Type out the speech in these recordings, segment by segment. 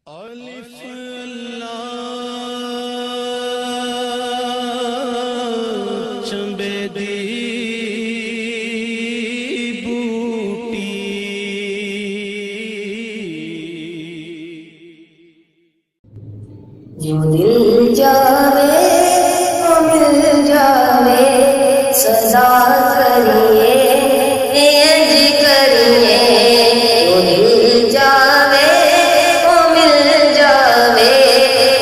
अलिफ चंबेदी बूटी जो दिल जावे वो मिल जावे सदा करिए इंज करिए। जो दिल जावे वो मिल जावे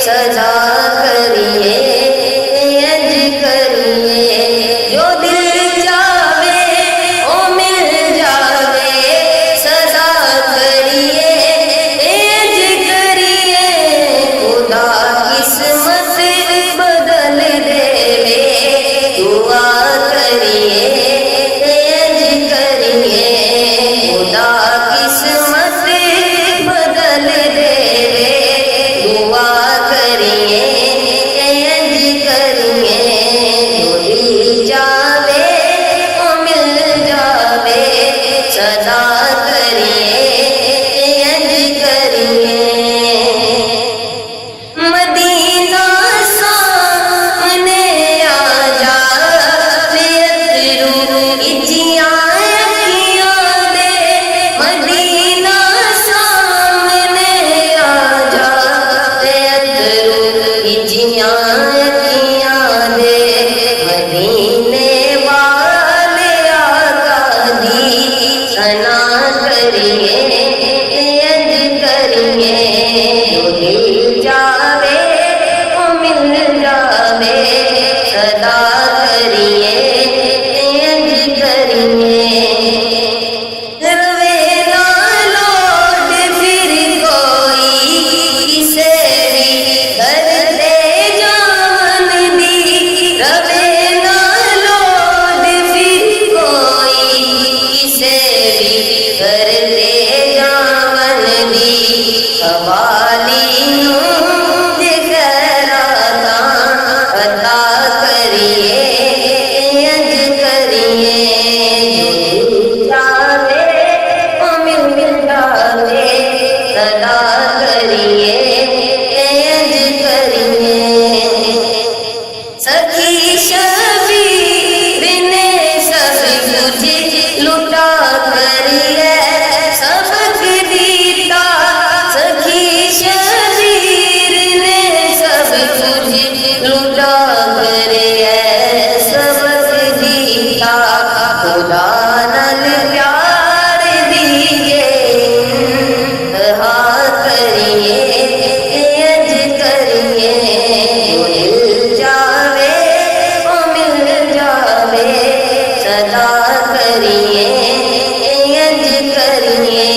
सदा करिए इंज करिए। जो दिल जावे वो मिल जावे सदा करिए इंज करिए। खुदा किस्मत बदल देवे दुआ करिए इंज करिए। खुदा किस्मत बदल देवे दुआ करिए इंज करिए। जो दिल जावे वो मिल जावे सदा करिए इंज करिए। मदीना सामने आ जावे अतरू इजियां अखियां दे। मदीना सामने आ जावे अतरू इजियां अखियां दे। मदीने वाले आका दी सना करिए इंज करिए। जो दिल जावे वो मिल जावे सदा करिए इंज करिए। रवे ना लौट फिर कोई किसे भी करते जान दी। रवे ना लौट फिर कोई किसे भी करते जान दी। हवाली अता करिए इंज करिए। जो दिल जावे वो मिल जावे सदा करिए इंज करिए। सखी शबीर ने सब कुछ लुटा करिए सबक दीता। सखी शबीर ने सब कुछ लुटा करिए सबक दीता। खुदा नल प्यार दीजे इंतहा करिए इंज करिए। जो दिल जावे वो मिल जावे सदा करिए इंज करिए।